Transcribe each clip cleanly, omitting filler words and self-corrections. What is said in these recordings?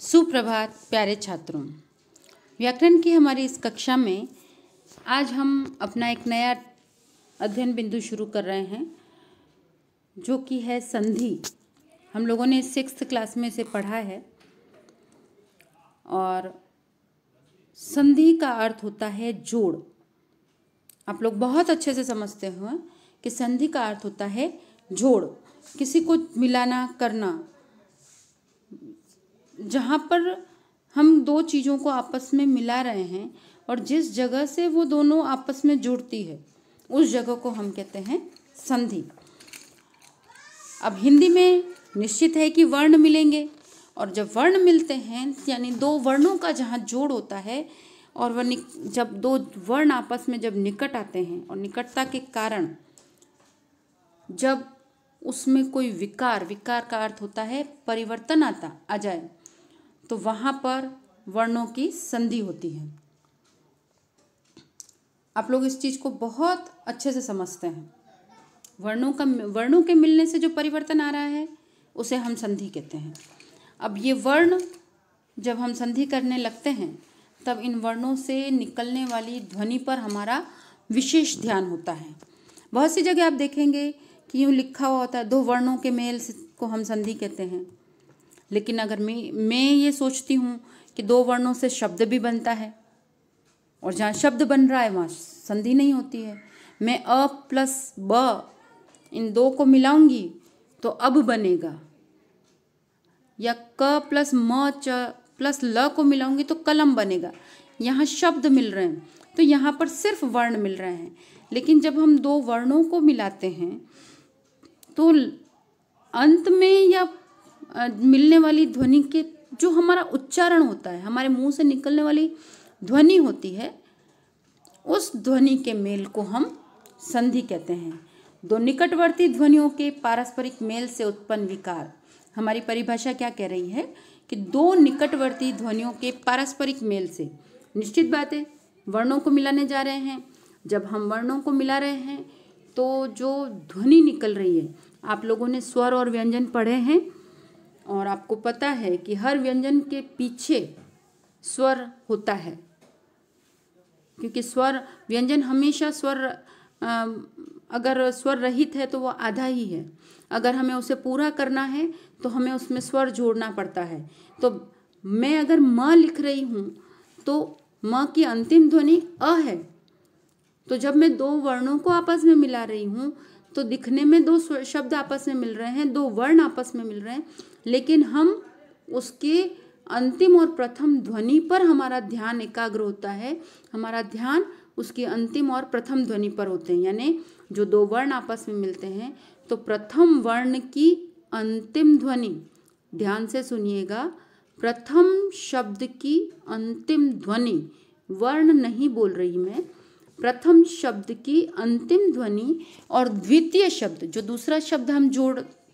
सुप्रभात प्यारे छात्रों। व्याकरण की हमारी इस कक्षा में आज हम अपना एक नया अध्ययन बिंदु शुरू कर रहे हैं, जो कि है संधि। हम लोगों ने 6th क्लास में इसे पढ़ा है और संधि का अर्थ होता है जोड़। आप लोग बहुत अच्छे से समझते हो कि संधि का अर्थ होता है जोड़, किसी को मिलाना, करना। जहाँ पर हम दो चीज़ों को आपस में मिला रहे हैं और जिस जगह से वो दोनों आपस में जुड़ती है उस जगह को हम कहते हैं संधि। अब हिंदी में निश्चित है कि वर्ण मिलेंगे, और जब वर्ण मिलते हैं यानी दो वर्णों का जहाँ जोड़ होता है और वह जब दो वर्ण आपस में जब निकट आते हैं और निकटता के कारण जब उसमें कोई विकार का अर्थ होता है परिवर्तन आ जाए, तो वहाँ पर वर्णों की संधि होती है। आप लोग इस चीज़ को बहुत अच्छे से समझते हैं। वर्णों के मिलने से जो परिवर्तन आ रहा है उसे हम संधि कहते हैं। अब ये वर्ण जब हम संधि करने लगते हैं तब इन वर्णों से निकलने वाली ध्वनि पर हमारा विशेष ध्यान होता है। बहुत सी जगह आप देखेंगे कि यूँ लिखा हुआ होता है दो वर्णों के मेल को हम संधि कहते हैं। लेकिन अगर मैं ये सोचती हूँ कि दो वर्णों से शब्द भी बनता है और जहाँ शब्द बन रहा है वहाँ संधि नहीं होती है। मैं अ प्लस ब इन दो को मिलाऊंगी तो अब बनेगा, या क प्लस म च प्लस ल को मिलाऊंगी तो कलम बनेगा। यहाँ शब्द मिल रहे हैं, तो यहाँ पर सिर्फ वर्ण मिल रहे हैं। लेकिन जब हम दो वर्णों को मिलाते हैं तो अंत में या मिलने वाली ध्वनि के जो हमारा उच्चारण होता है, हमारे मुंह से निकलने वाली ध्वनि होती है, उस ध्वनि के मेल को हम संधि कहते हैं। दो निकटवर्ती ध्वनियों के पारस्परिक मेल से उत्पन्न विकार। हमारी परिभाषा क्या कह रही है कि दो निकटवर्ती ध्वनियों के पारस्परिक मेल से, निश्चित बात है वर्णों को मिलाने जा रहे हैं। जब हम वर्णों को मिला रहे हैं तो जो ध्वनि निकल रही है, आप लोगों ने स्वर और व्यंजन पढ़े हैं और आपको पता है कि हर व्यंजन के पीछे स्वर होता है, क्योंकि स्वर व्यंजन हमेशा स्वर अगर स्वर रहित है तो वो आधा ही है। अगर हमें उसे पूरा करना है तो हमें उसमें स्वर जोड़ना पड़ता है। तो मैं अगर म लिख रही हूँ तो म की अंतिम ध्वनि अ है। तो जब मैं दो वर्णों को आपस में मिला रही हूँ तो दिखने में दो शब्द आपस में मिल रहे हैं, दो वर्ण आपस में मिल रहे हैं, लेकिन हम उसके अंतिम और प्रथम ध्वनि पर हमारा ध्यान एकाग्र होता है। हमारा ध्यान उसकी अंतिम और प्रथम ध्वनि पर होते हैं। यानी जो दो वर्ण आपस में मिलते हैं तो प्रथम वर्ण की अंतिम ध्वनि, ध्यान से सुनिएगा, प्रथम शब्द की अंतिम ध्वनि, वर्ण नहीं बोल रही मैं, प्रथम शब्द की अंतिम ध्वनि और द्वितीय शब्द, जो दूसरा शब्द हम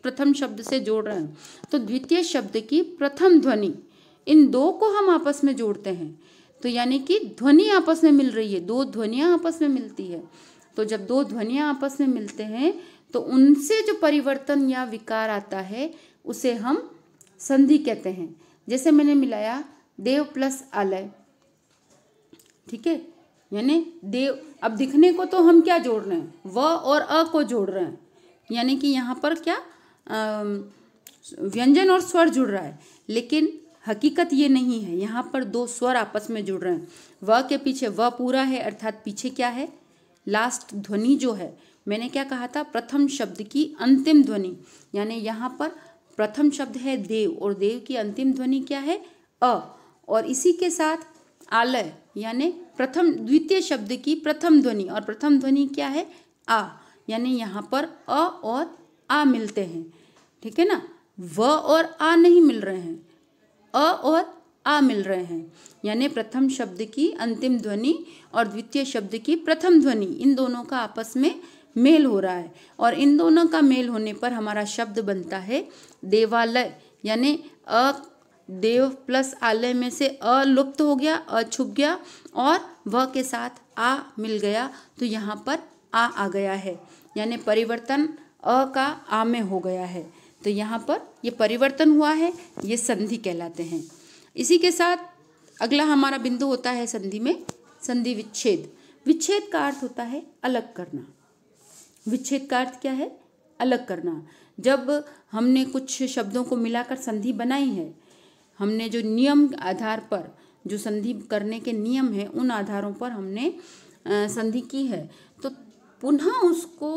प्रथम शब्द से जोड़ रहे हैं, तो द्वितीय शब्द की प्रथम ध्वनि, इन दो को हम आपस में जोड़ते हैं। तो यानी कि ध्वनि आपस में मिल रही है, दो ध्वनियाँ आपस में मिलती है। तो जब दो ध्वनियाँ आपस में मिलते हैं तो उनसे जो परिवर्तन या विकार आता है उसे हम संधि कहते हैं। जैसे मैंने मिलाया देव प्लस आलय, ठीक है, यानी देव। अब दिखने को तो हम क्या जोड़ रहे हैं, व और अ को जोड़ रहे हैं, यानी कि यहाँ पर क्या व्यंजन और स्वर जुड़ रहा है। लेकिन हकीकत ये नहीं है, यहाँ पर दो स्वर आपस में जुड़ रहे हैं। व के पीछे व पूरा है, अर्थात पीछे क्या है, लास्ट ध्वनि जो है, मैंने क्या कहा था, प्रथम शब्द की अंतिम ध्वनि। यानी यहाँ पर प्रथम शब्द है देव और देव की अंतिम ध्वनि क्या है, अ, और इसी के साथ आलय यानी द्वितीय शब्द की प्रथम ध्वनि, और प्रथम ध्वनि क्या है, आ। यानी यहाँ पर अ और आ मिलते हैं, ठीक है ना। व और आ नहीं मिल रहे हैं, अ और आ मिल रहे हैं। यानी प्रथम शब्द की अंतिम ध्वनि और द्वितीय शब्द की प्रथम ध्वनि, इन दोनों का आपस में मेल हो रहा है, और इन दोनों का मेल होने पर हमारा शब्द बनता है देवालय। यानी अ, देव प्लस आलय में से अ लुप्त हो गया, अ छुप गया और व के साथ आ मिल गया, तो यहाँ पर आ गया है। यानी परिवर्तन अ का आ में हो गया है, तो यहाँ पर ये परिवर्तन हुआ है, ये संधि कहलाते हैं। इसी के साथ अगला हमारा बिंदु होता है संधि में संधि विच्छेद। विच्छेद का अर्थ होता है अलग करना। विच्छेद का अर्थ क्या है? अलग करना। जब हमने कुछ शब्दों को मिलाकर संधि बनाई है, हमने जो नियम आधार पर, जो संधि करने के नियम है उन आधारों पर हमने संधि की है, तो पुनः उसको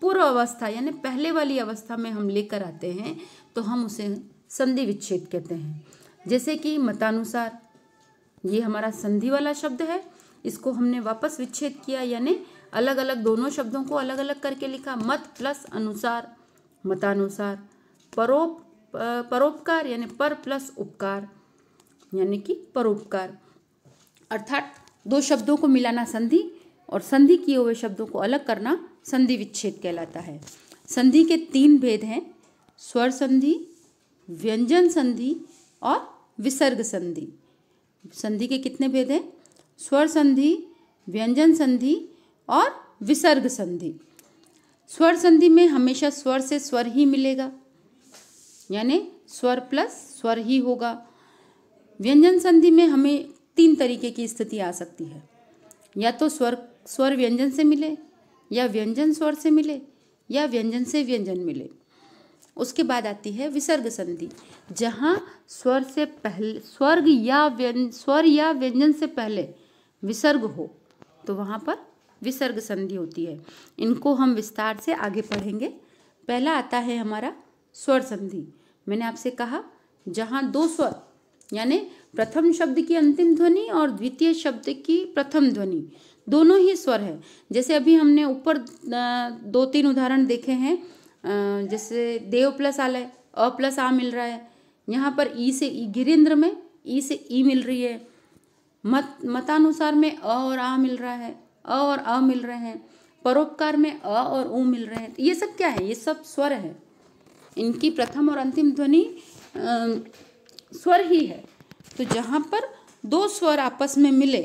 पूर्व अवस्था यानी पहले वाली अवस्था में हम लेकर आते हैं तो हम उसे संधि विच्छेद कहते हैं। जैसे कि मतानुसार, ये हमारा संधि वाला शब्द है, इसको हमने वापस विच्छेद किया यानी अलग अलग दोनों शब्दों को अलग अलग करके लिखा। मत प्लस अनुसार, मतानुसार। परोपकार यानी पर प्लस उपकार यानी कि परोपकार। अर्थात दो शब्दों को मिलाना संधि और संधि किए हुए शब्दों को अलग करना संधि विच्छेद कहलाता है। संधि के 3 भेद हैं, स्वर संधि, व्यंजन संधि और विसर्ग संधि। संधि के कितने भेद हैं? स्वर संधि, व्यंजन संधि और विसर्ग संधि। स्वर संधि में हमेशा स्वर से स्वर ही मिलेगा यानी स्वर प्लस स्वर ही होगा। व्यंजन संधि में हमें 3 तरीके की स्थिति आ सकती है, या तो स्वर व्यंजन से मिले, या व्यंजन स्वर से मिले, या व्यंजन से व्यंजन मिले। उसके बाद आती है विसर्ग संधि, जहाँ स्वर से पहले स्वर या व्यंजन से पहले विसर्ग हो तो वहाँ पर विसर्ग संधि होती है। इनको हम विस्तार से आगे पढ़ेंगे। पहला आता है हमारा स्वर संधि। मैंने आपसे कहा जहाँ 2 स्वर यानी प्रथम शब्द की अंतिम ध्वनि और द्वितीय शब्द की प्रथम ध्वनि दोनों ही स्वर है। जैसे अभी हमने ऊपर 2-3 उदाहरण देखे हैं, जैसे देव प्लस आलय, अ प्लस आ मिल रहा है। यहाँ पर ई से ई, गिरीन्द्र में ई से ई मिल रही है। मतानुसार में अ और आ मिल रहा है, अ और अ मिल रहे हैं। परोपकार में अ और उ मिल रहे हैं। ये सब क्या है? ये सब स्वर है। इनकी प्रथम और अंतिम ध्वनि स्वर ही है। तो जहाँ पर 2 स्वर आपस में मिले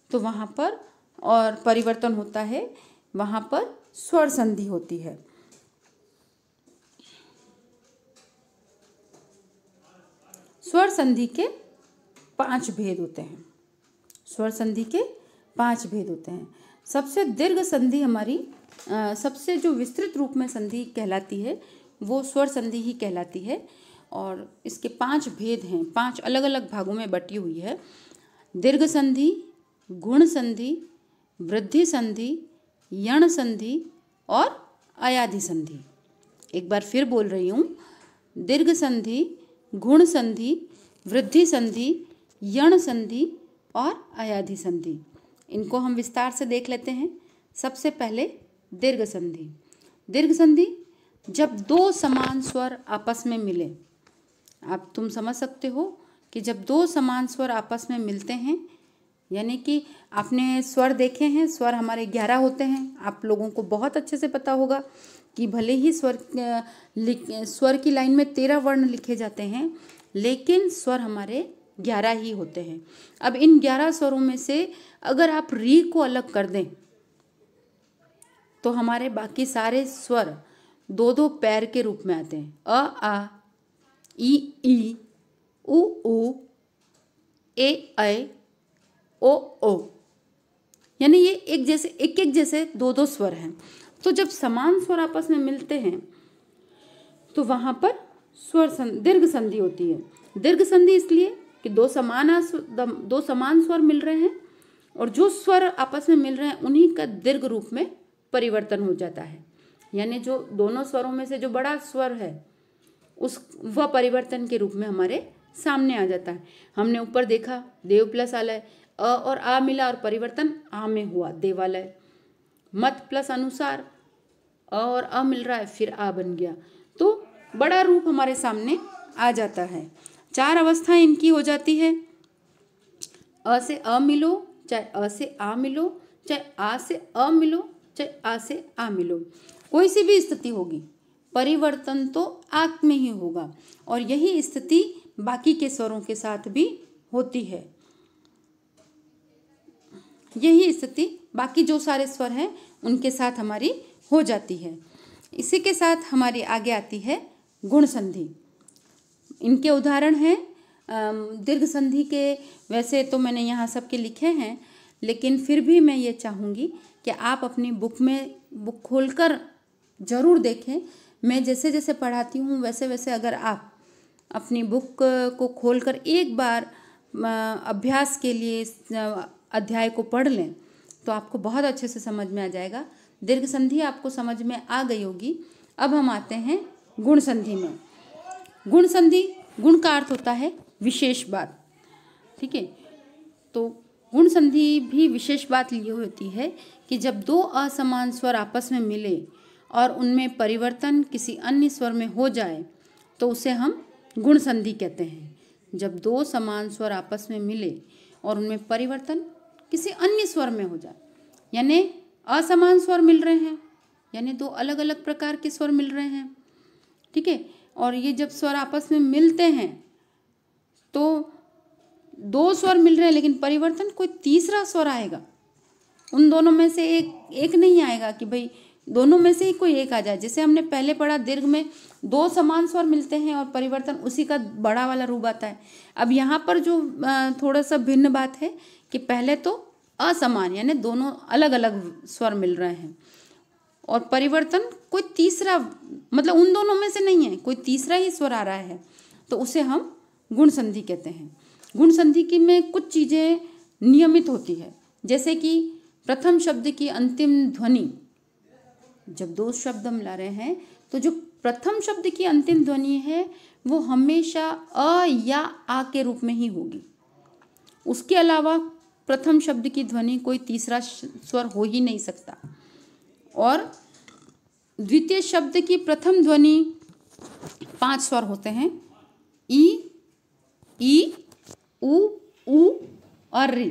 तो वहाँ पर और परिवर्तन होता है, वहाँ पर स्वर संधि होती है। स्वर संधि के 5 भेद होते हैं। स्वर संधि के 5 भेद होते हैं। सबसे दीर्घ संधि हमारी सबसे जो विस्तृत रूप में संधि कहलाती है वो स्वर संधि ही कहलाती है, और इसके 5 भेद हैं, 5 अलग अलग भागों में बटी हुई है। दीर्घ संधि, गुण संधि, वृद्धि संधि, यण संधि और अयाधि संधि। एक बार फिर बोल रही हूँ, दीर्घ संधि, गुण संधि, वृद्धि संधि, यण संधि और अयाधि संधि। इनको हम विस्तार से देख लेते हैं। सबसे पहले दीर्घ संधि। दीर्घ संधि जब 2 समान स्वर आपस में मिले, आप तुम समझ सकते हो कि जब 2 समान स्वर आपस में मिलते हैं, यानी कि आपने स्वर देखे हैं, स्वर हमारे 11 होते हैं। आप लोगों को बहुत अच्छे से पता होगा कि भले ही स्वर की लाइन में 13 वर्ण लिखे जाते हैं, लेकिन स्वर हमारे 11 ही होते हैं। अब इन 11 स्वरों में से अगर आप री को अलग कर दें तो हमारे बाकी सारे स्वर 2-2 पैर के रूप में आते हैं। अ आ, ई उ ए ऐ, ओ ओ, यानी ये एक जैसे 2-2 स्वर हैं। तो जब समान स्वर आपस में मिलते हैं तो वहाँ पर दीर्घ संधि होती है। दीर्घ संधि इसलिए कि 2 समान स्वर मिल रहे हैं और जो स्वर आपस में मिल रहे हैं उन्हीं का दीर्घ रूप में परिवर्तन हो जाता है। यानी जो दोनों स्वरों में से जो बड़ा स्वर है वह परिवर्तन के रूप में हमारे सामने आ जाता है। हमने ऊपर देखा देव प्लस आलय, अ और आ मिला और परिवर्तन आ में हुआ, देवालय। मत प्लस अनुसार, अ और अ मिल रहा है, फिर आ बन गया, तो बड़ा रूप हमारे सामने आ जाता है। 4 अवस्थाएं इनकी हो जाती है। अ से अ मिलो, चाहे अ से आ मिलो, चाहे आ से अ मिलो, चाहे आ से आ मिलो, कोई सी भी स्थिति होगी, परिवर्तन तो आक में ही होगा। और यही स्थिति बाकी के स्वरों के साथ भी होती है। यही स्थिति बाकी जो सारे स्वर हैं उनके साथ हमारी हो जाती है। इसी के साथ हमारी आगे आती है गुण संधि। इनके उदाहरण हैं दीर्घ संधि के वैसे तो मैंने यहाँ सबके लिखे हैं, लेकिन फिर भी मैं ये चाहूँगी कि आप अपनी बुक खोलकर ज़रूर देखें। मैं जैसे जैसे पढ़ाती हूँ वैसे वैसे अगर आप अपनी बुक को खोलकर एक बार अभ्यास के लिए इस अध्याय को पढ़ लें तो आपको बहुत अच्छे से समझ में आ जाएगा। दीर्घ संधि आपको समझ में आ गई होगी। अब हम आते हैं गुण संधि में। गुण संधि, गुण का अर्थ होता है विशेष बात, ठीक है। तो गुण संधि भी विशेष बात ये होती है कि जब दो असमान स्वर आपस में मिले और उनमें परिवर्तन किसी अन्य स्वर में हो जाए तो उसे हम गुण संधि कहते हैं। जब दो समान स्वर आपस में मिले और उनमें परिवर्तन किसी अन्य स्वर में हो जाए, यानी असमान स्वर मिल रहे हैं, यानी दो अलग अलग प्रकार के स्वर मिल रहे हैं, ठीक है। और ये जब स्वर आपस में मिलते हैं तो दो स्वर मिल रहे हैं लेकिन परिवर्तन कोई तीसरा स्वर आएगा। उन दोनों में से एक नहीं आएगा कि भाई दोनों में से ही कोई एक आ जाए। जैसे हमने पहले पढ़ा दीर्घ में दो समान स्वर मिलते हैं और परिवर्तन उसी का बड़ा वाला रूप आता है। अब यहाँ पर जो थोड़ा सा भिन्न बात है कि पहले तो असमान यानी दोनों अलग अलग स्वर मिल रहे हैं और परिवर्तन कोई तीसरा, मतलब उन दोनों में से नहीं है, कोई तीसरा ही स्वर आ रहा है, तो उसे हम गुण संधि कहते हैं। गुण संधि की में कुछ चीज़ें नियमित होती है, जैसे कि प्रथम शब्द की अंतिम ध्वनि, जब दो शब्द हम ला रहे हैं तो जो प्रथम शब्द की अंतिम ध्वनि है वो हमेशा अ या आ के रूप में ही होगी। उसके अलावा प्रथम शब्द की ध्वनि कोई तीसरा स्वर हो ही नहीं सकता। और द्वितीय शब्द की प्रथम ध्वनि 5 स्वर होते हैं, ई, उ और री।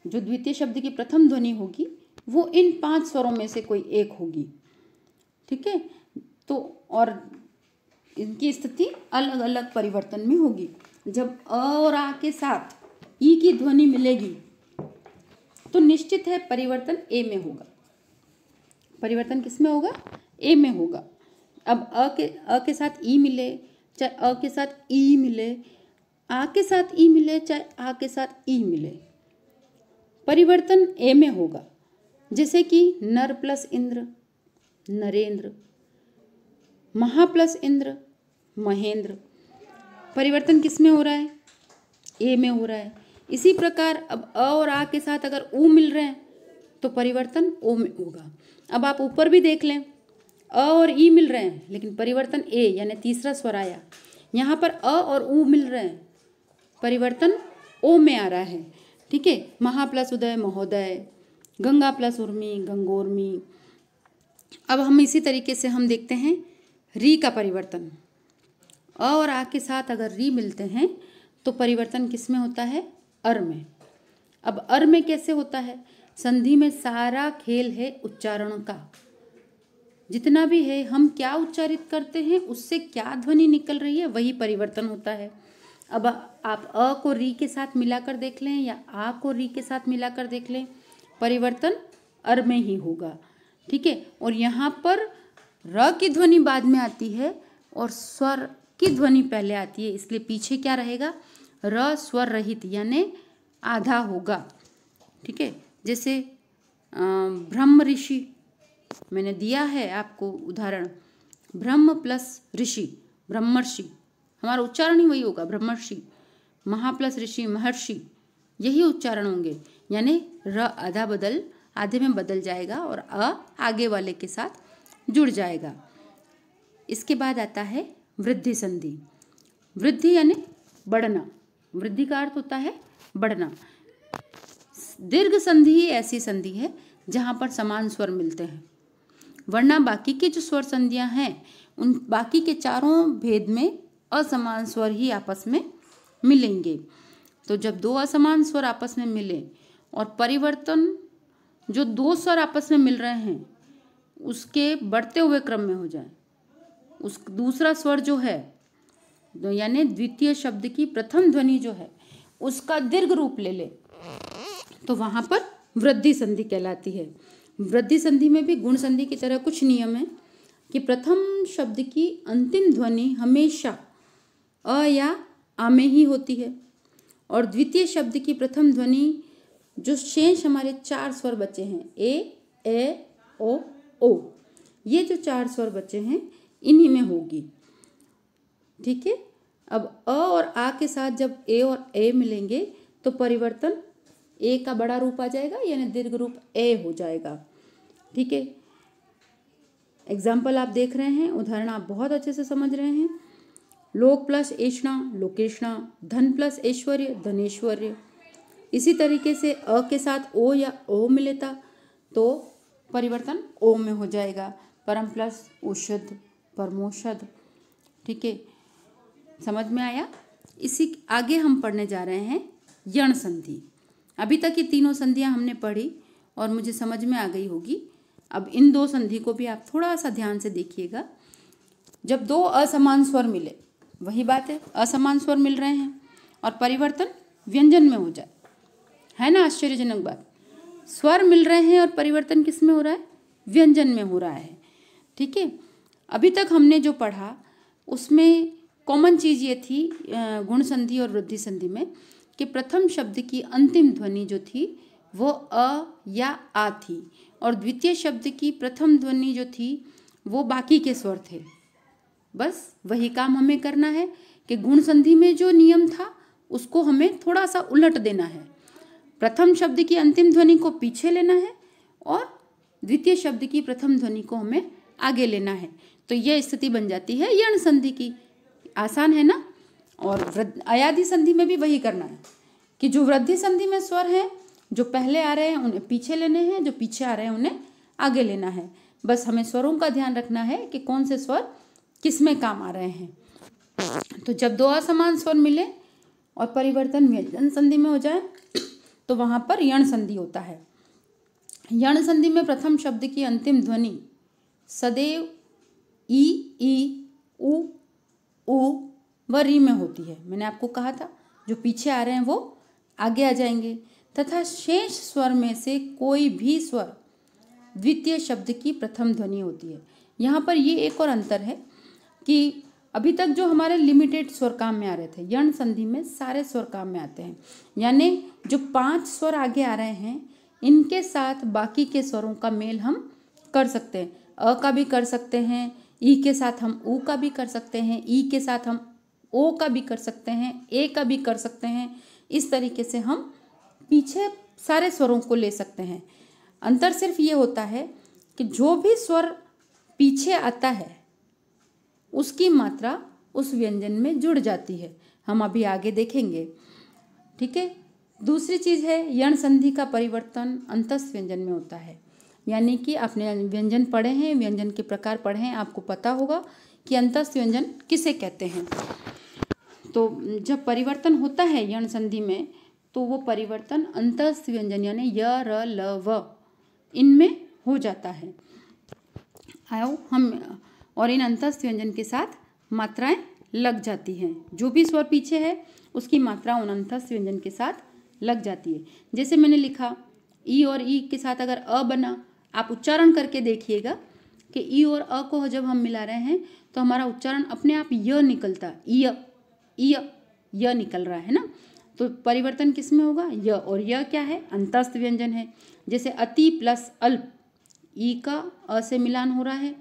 जो द्वितीय शब्द की प्रथम ध्वनि होगी वो इन 5 स्वरों में से कोई एक होगी, ठीक है। तो और इनकी स्थिति अलग अलग परिवर्तन में होगी। जब अ और आ के साथ ई की ध्वनि मिलेगी तो निश्चित है परिवर्तन ए में होगा। परिवर्तन किस में होगा? ए में होगा। अब अ के साथ ई मिले, चाहे अ के साथ ई मिले, आ के साथ ई मिले, चाहे आ के साथ ई मिले, परिवर्तन ए में होगा। जैसे कि नर प्लस इंद्र, नरेंद्र, महा प्लस इंद्र, महेंद्र, परिवर्तन किस में हो रहा है? ए में हो रहा है। इसी प्रकार अब अ और आ के साथ अगर उ मिल रहे हैं तो परिवर्तन ओ में होगा। अब आप ऊपर भी देख लें, अ और ई मिल रहे हैं लेकिन परिवर्तन ए यानी तीसरा स्वर आया। यहाँ पर अ और उ मिल रहे हैं, परिवर्तन ओ में आ रहा है, ठीक है। महा प्लस उदय, महोदय, गंगा प्लस उर्मी, गंगोर्मी। अब हम इसी तरीके से हम देखते हैं री का परिवर्तन। अ और आ के साथ अगर री मिलते हैं तो परिवर्तन किस में होता है? अर में। अब अर में कैसे होता है? संधि में सारा खेल है उच्चारण का। जितना भी है हम क्या उच्चारित करते हैं उससे क्या ध्वनि निकल रही है वही परिवर्तन होता है। अब आप अ को री के साथ मिलाकर देख लें या आ को री के साथ मिलाकर देख लें, परिवर्तन अर में ही होगा, ठीक है। और यहाँ पर र की ध्वनि बाद में आती है और स्वर की ध्वनि पहले आती है, इसलिए पीछे क्या रहेगा? र स्वर रहित यानी आधा होगा, ठीक है। जैसे ब्रह्म ऋषि, मैंने दिया है आपको उदाहरण, ब्रह्म प्लस ऋषि, ब्रह्मर्षि, हमारा उच्चारण ही वही होगा, ब्रह्मर्षि। महा प्लस ऋषि, महर्षि, यही उच्चारण होंगे, यानी र आधे में बदल जाएगा और अ आगे वाले के साथ जुड़ जाएगा। इसके बाद आता है वृद्धि संधि। वृद्धि यानी बढ़ना, वृद्धि का अर्थ होता है बढ़ना। दीर्घ संधि ऐसी संधि है जहाँ पर समान स्वर मिलते हैं, वरना बाकी की जो स्वर संधियाँ हैं उन बाकी के चारों भेद में असमान स्वर ही आपस में मिलेंगे। तो जब दो असमान स्वर आपस में मिले और परिवर्तन जो दो स्वर आपस में मिल रहे हैं उसके बढ़ते हुए क्रम में हो जाए, उस दूसरा स्वर जो है यानी द्वितीय शब्द की प्रथम ध्वनि जो है उसका दीर्घ रूप ले ले तो वहाँ पर वृद्धि संधि कहलाती है। वृद्धि संधि में भी गुण संधि की तरह कुछ नियम है कि प्रथम शब्द की अंतिम ध्वनि हमेशा अ या आ में ही होती है। और द्वितीय शब्द की प्रथम ध्वनि जो शेष हमारे 4 स्वर बचे हैं, ए ओ, ये जो 4 स्वर बचे हैं इन्हीं में होगी। ठीक है। अब अ और आ के साथ जब ए और ए मिलेंगे तो परिवर्तन ए का बड़ा रूप आ जाएगा, यानी दीर्घ रूप ए हो जाएगा। ठीक है। एग्जाम्पल आप देख रहे हैं, उदाहरण आप बहुत अच्छे से समझ रहे हैं। लोक प्लस ऐष्णा लोकेष्णा, धन प्लस ऐश्वर्य धनेश्वर्य। इसी तरीके से अ के साथ ओ या ओ मिलेता तो परिवर्तन ओ में हो जाएगा। परम प्लस औषध परमोषध। ठीक है, समझ में आया। इसी आगे हम पढ़ने जा रहे हैं यण संधि। अभी तक ये तीनों संधियां हमने पढ़ी और मुझे समझ में आ गई होगी। अब इन 2 संधि को भी आप थोड़ा सा ध्यान से देखिएगा। जब 2 असमान स्वर मिले, वही बात है, असमान स्वर मिल रहे हैं और परिवर्तन व्यंजन में हो जाए, है ना आश्चर्यजनक बात। स्वर मिल रहे हैं और परिवर्तन किस में हो रहा है? व्यंजन में हो रहा है। ठीक है। अभी तक हमने जो पढ़ा उसमें कॉमन चीज़ ये थी गुण संधि और वृद्धि संधि में कि प्रथम शब्द की अंतिम ध्वनि जो थी वो अ या आ थी और द्वितीय शब्द की प्रथम ध्वनि जो थी वो बाकी के स्वर थे। बस वही काम हमें करना है कि गुण संधि में जो नियम था उसको हमें थोड़ा सा उलट देना है। प्रथम शब्द की अंतिम ध्वनि को पीछे लेना है और द्वितीय शब्द की प्रथम ध्वनि को हमें आगे लेना है। तो यह स्थिति बन जाती है यण संधि की। आसान है ना। और अयादि संधि में भी वही करना है कि जो वृद्धि संधि में स्वर हैं जो पहले आ रहे हैं उन्हें पीछे लेने हैं, जो पीछे आ रहे हैं उन्हें आगे लेना है। बस हमें स्वरों का ध्यान रखना है कि कौन से स्वर किस में काम आ रहे हैं। तो जब 2 असमान स्वर मिले और परिवर्तन व्यंजन संधि में हो जाए तो वहां पर यण संधि होता है। यण संधि में प्रथम शब्द की अंतिम ध्वनि सदैव ई उ व री में होती है। मैंने आपको कहा था जो पीछे आ रहे हैं वो आगे आ जाएंगे तथा शेष स्वर में से कोई भी स्वर द्वितीय शब्द की प्रथम ध्वनि होती है। यहाँ पर ये एक और अंतर है कि अभी तक जो हमारे लिमिटेड स्वर काम में आ रहे थे, यण संधि में सारे स्वर काम में आते हैं। यानी जो 5 स्वर आगे आ रहे हैं इनके साथ बाकी के स्वरों का मेल हम कर सकते हैं। अ का भी कर सकते हैं, ई के साथ हम ऊ का भी कर सकते हैं, ई के साथ हम ओ का भी कर सकते हैं, ए का भी कर सकते हैं। इस तरीके से हम पीछे सारे स्वरों को ले सकते हैं। अंतर सिर्फ ये होता है कि जो भी स्वर पीछे आता है उसकी मात्रा उस व्यंजन में जुड़ जाती है। हम अभी आगे देखेंगे। ठीक है। दूसरी चीज़ है यण संधि का परिवर्तन अंतस्थ व्यंजन में होता है। यानी कि आपने व्यंजन पढ़े हैं, व्यंजन के प्रकार पढ़े हैं, आपको पता होगा कि अंतस्थ व्यंजन किसे कहते हैं। तो जब परिवर्तन होता है यण संधि में तो वो परिवर्तन अंतस्थ व्यंजन यानी य र ल व इनमें हो जाता है। आओ हम और इन अंतस्थ व्यंजन के साथ मात्राएं लग जाती हैं। जो भी स्वर पीछे है उसकी मात्रा उन अंतस्थ व्यंजन के साथ लग जाती है। जैसे मैंने लिखा ई और ई के साथ अगर अ बना, आप उच्चारण करके देखिएगा कि ई और अ को जब हम मिला रहे हैं तो हमारा उच्चारण अपने आप य निकलता, य निकल रहा है ना। तो परिवर्तन किस में होगा? य। और य क्या है? अंतस्थ व्यंजन है। जैसे अति प्लस अल्प, ई का अ से मिलान हो रहा है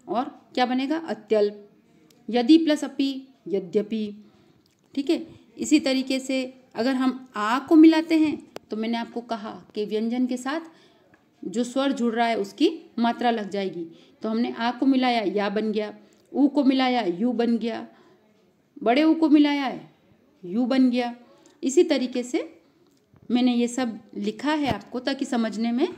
और क्या बनेगा? अत्यल्प। यदि प्लस अपि, यद्यपि। ठीक है। इसी तरीके से अगर हम आ को मिलाते हैं तो मैंने आपको कहा कि व्यंजन के साथ जो स्वर जुड़ रहा है उसकी मात्रा लग जाएगी। तो हमने आ को मिलाया, या बन गया। ऊ को मिलाया, यू बन गया। बड़े ऊ को मिलाया है, यू बन गया। इसी तरीके से मैंने ये सब लिखा है आपको ताकि समझने में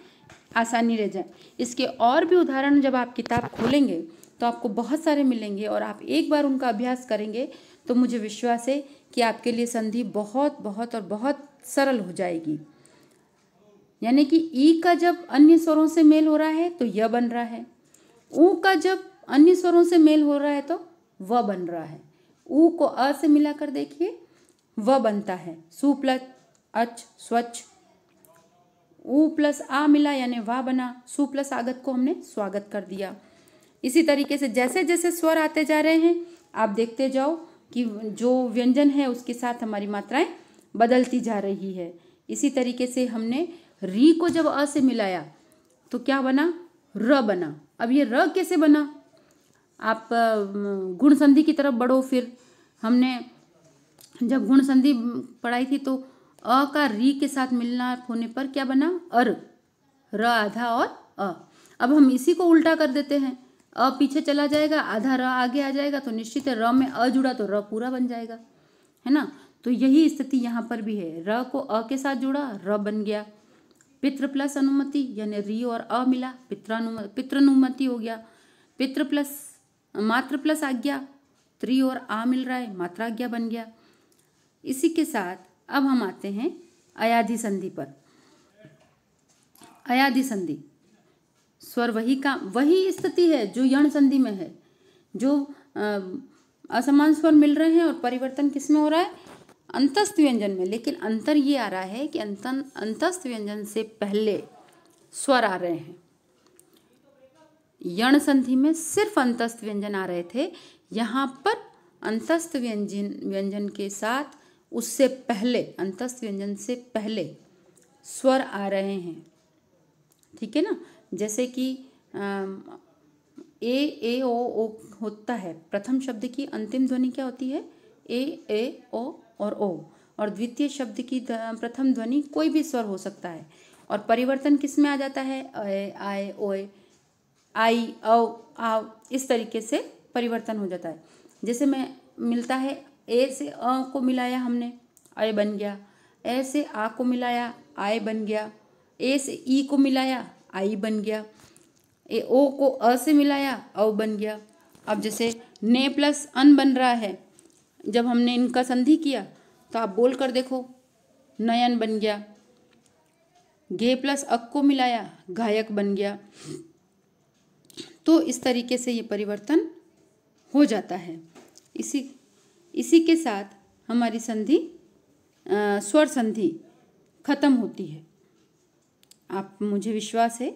आसानी रह जाए। इसके और भी उदाहरण जब आप किताब खोलेंगे तो आपको बहुत सारे मिलेंगे और आप एक बार उनका अभ्यास करेंगे तो मुझे विश्वास है कि आपके लिए संधि बहुत बहुत और बहुत सरल हो जाएगी। यानी कि ई का जब अन्य स्वरों से मेल हो रहा है तो य बन रहा है। ऊ का जब अन्य स्वरों से मेल हो रहा है तो व बन रहा है। ऊ को अ से मिलाकर देखिए, व बनता है। सु प्लस अच, स्वच्छ। ऊ प्लस आ मिला यानी वाह बना। सु प्लस आगत को हमने स्वागत कर दिया। इसी तरीके से जैसे जैसे स्वर आते जा रहे हैं आप देखते जाओ कि जो व्यंजन है उसके साथ हमारी मात्राएं बदलती जा रही है। इसी तरीके से हमने री को जब अ से मिलाया तो क्या बना, र बना। अब ये र कैसे बना, आप गुण संधि की तरफ बढ़ो। फिर हमने जब गुण संधि पढ़ाई थी तो अ का री के साथ मिलना होने पर क्या बना, अर, र आधा और अ। अब हम इसी को उल्टा कर देते हैं, अ पीछे चला जाएगा, आधा र आगे आ जाएगा, तो निश्चित है र में अ जुड़ा तो र पूरा बन जाएगा, है ना। तो यही स्थिति यहाँ पर भी है, र को अ के साथ जुड़ा, र बन गया। पितृ प्लस अनुमति यानी री और अ मिला, पितृनुमति हो गया। पितृ प्लस मातृ प्लस आज्ञा, त्रि और आ मिल रहा है, मात्राज्ञा बन गया। इसी के साथ अब हम आते हैं अयाधि संधि पर। अयाधि संधि स्वर वही स्थिति है जो यण संधि में है, जो असमान स्वर मिल रहे हैं और परिवर्तन किस में हो रहा है, अंतस्थ व्यंजन में। लेकिन अंतर ये आ रहा है कि अंतस्थ व्यंजन से पहले स्वर आ रहे हैं। यण संधि में सिर्फ अंतस्थ व्यंजन आ रहे थे, यहाँ पर अंतस्थ व्यंजन के साथ उससे पहले, अंतस्थ व्यंजन से पहले स्वर आ रहे हैं, ठीक है ना। जैसे कि ए ओ होता है, प्रथम शब्द की अंतिम ध्वनि क्या होती है, ए ओ और ओ, और द्वितीय शब्द की प्रथम ध्वनि कोई भी स्वर हो सकता है, और परिवर्तन किस में आ जाता है, अ आए ओए आई औ आव, इस तरीके से परिवर्तन हो जाता है। जैसे में मिलता है, ए से अ को मिलाया हमने, अय बन गया, ए से आ को मिलाया, आय बन गया, ए से ई को मिलाया, आई बन गया, ए ओ को अ से मिलाया, औ बन गया। अब जैसे ने प्लस अन बन रहा है, जब हमने इनका संधि किया तो आप बोल कर देखो, नयन बन गया। घे प्लस अक को मिलाया, घायक बन गया। तो इस तरीके से ये परिवर्तन हो जाता है। इसी के साथ हमारी संधि स्वर संधि खत्म होती है। आप, मुझे विश्वास है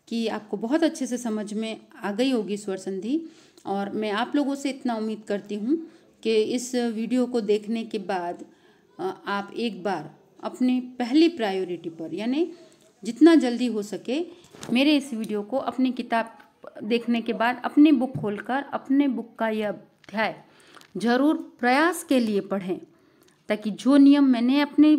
कि आपको बहुत अच्छे से समझ में आ गई होगी स्वर संधि, और मैं आप लोगों से इतना उम्मीद करती हूँ कि इस वीडियो को देखने के बाद आप एक बार अपनी पहली प्रायोरिटी पर, यानी जितना जल्दी हो सके मेरे इस वीडियो को अपनी किताब देखने के बाद अपनी बुक खोलकर अपने बुक का यह अध्याय जरूर प्रयास के लिए पढ़ें, ताकि जो नियम मैंने अपने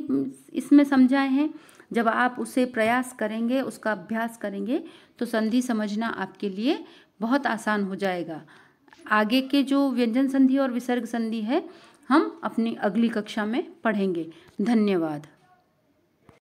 इसमें समझाए हैं, जब आप उसे प्रयास करेंगे, उसका अभ्यास करेंगे, तो संधि समझना आपके लिए बहुत आसान हो जाएगा। आगे के जो व्यंजन संधि और विसर्ग संधि है, हम अपनी अगली कक्षा में पढ़ेंगे। धन्यवाद।